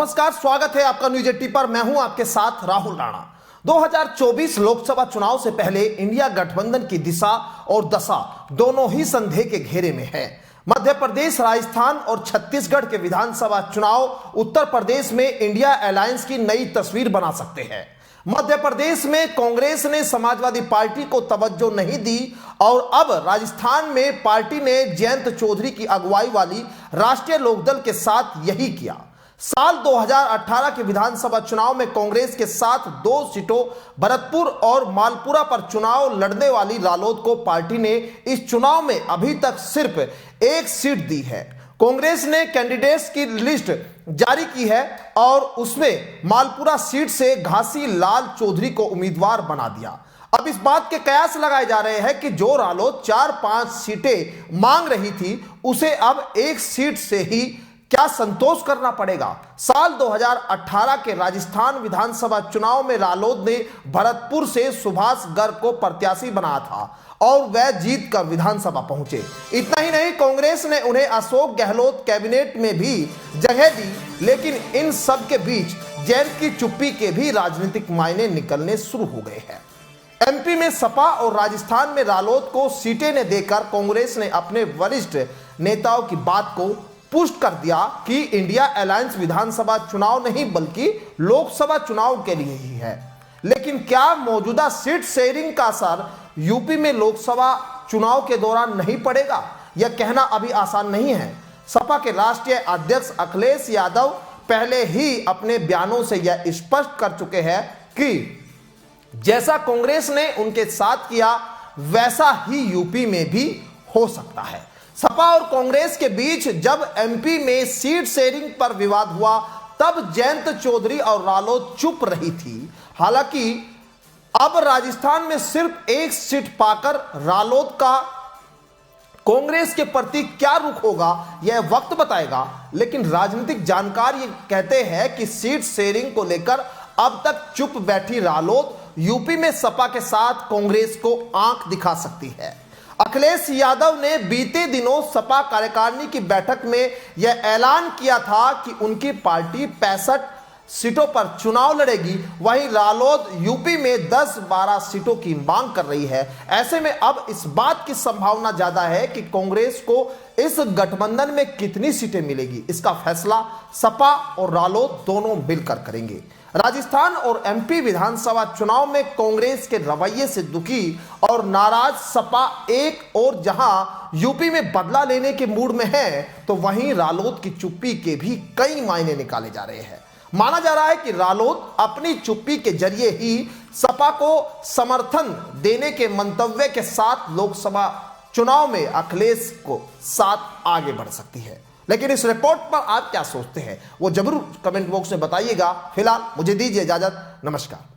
नमस्कार, स्वागत है आपका न्यूज 80 पर। मैं हूं आपके साथ राहुल राणा। 2024 लोकसभा चुनाव से पहले इंडिया गठबंधन की दिशा और दशा दोनों ही संदेह के घेरे में है। मध्य प्रदेश, राजस्थान और छत्तीसगढ़ के विधानसभा चुनाव उत्तर प्रदेश में इंडिया अलायंस की नई तस्वीर बना सकते हैं। मध्य प्रदेश में कांग्रेस ने समाजवादी पार्टी को तवज्जो नहीं दी और अब राजस्थान में पार्टी ने जयंत चौधरी की अगुवाई वाली राष्ट्रीय लोकदल के साथ यही किया। साल 2018 के विधानसभा चुनाव में कांग्रेस के साथ 2 सीटों भरतपुर और मालपुरा पर चुनाव लड़ने वाली रालोद को पार्टी ने इस चुनाव में अभी तक सिर्फ 1 सीट दी है। कांग्रेस ने कैंडिडेट्स की लिस्ट जारी की है और उसमें मालपुरा सीट से घासी लाल चौधरी को उम्मीदवार बना दिया। अब इस बात के कयास लगाए जा रहे हैं कि जो रालोद 4-5 सीटें मांग रही थी उसे अब 1 सीट से ही क्या संतोष करना पड़ेगा। साल 2018 के राजस्थान विधानसभा चुनाव में रालोद ने भरतपुर से सुभाष गर्ग को प्रत्याशी बनाया था और वह जीत कर विधानसभा पहुंचे। इतना ही नहीं, कांग्रेस ने उन्हें अशोक गहलोत कैबिनेट में भी जगह दी, लेकिन इन सब के बीच जयंत की चुप्पी के भी राजनीतिक मायने निकलने शुरू हो गए हैं। एमपी में सपा और राजस्थान में रालोद को सीटें न देकर कांग्रेस ने अपने वरिष्ठ नेताओं की बात को पुष्ट कर दिया कि इंडिया अलायंस विधानसभा चुनाव नहीं बल्कि लोकसभा चुनाव के लिए ही है। लेकिन क्या मौजूदा सीट शेयरिंग का असर यूपी में लोकसभा चुनाव के दौरान नहीं पड़ेगा? यह कहना अभी आसान नहीं है। सपा के राष्ट्रीय अध्यक्ष अखिलेश यादव पहले ही अपने बयानों से यह स्पष्ट कर चुके हैं कि जैसा कांग्रेस ने उनके साथ किया वैसा ही यूपी में भी हो सकता है। सपा और कांग्रेस के बीच जब एमपी में सीट शेयरिंग पर विवाद हुआ तब जयंत चौधरी और रालोद चुप रही थी। हालांकि अब राजस्थान में सिर्फ 1 सीट पाकर रालोद का कांग्रेस के प्रति क्या रुख होगा यह वक्त बताएगा। लेकिन राजनीतिक जानकार ये कहते हैं कि सीट शेयरिंग को लेकर अब तक चुप बैठी रालोद यूपी में सपा के साथ कांग्रेस को आंख दिखा सकती है। अखिलेश यादव ने बीते दिनों सपा कार्यकारिणी की बैठक में यह ऐलान किया था कि उनकी पार्टी 65 सीटों पर चुनाव लड़ेगी। वहीं रालोद यूपी में 10-12 सीटों की मांग कर रही है। ऐसे में अब इस बात की संभावना ज्यादा है कि कांग्रेस को इस गठबंधन में कितनी सीटें मिलेगी, इसका फैसला सपा और रालोद दोनों मिलकर करेंगे। राजस्थान और एमपी विधानसभा चुनाव में कांग्रेस के रवैये से दुखी और नाराज सपा एक और जहां यूपी में बदला लेने के मूड में है, तो वहीं रालोद की चुप्पी के भी कई मायने निकाले जा रहे हैं। माना जा रहा है कि रालोद अपनी चुप्पी के जरिए ही सपा को समर्थन देने के मंतव्य के साथ लोकसभा चुनाव में अखिलेश को साथ आगे बढ़ सकती है। लेकिन इस रिपोर्ट पर आप क्या सोचते हैं वो जरूर कमेंट बॉक्स में बताइएगा। फिलहाल मुझे दीजिए इजाजत। नमस्कार।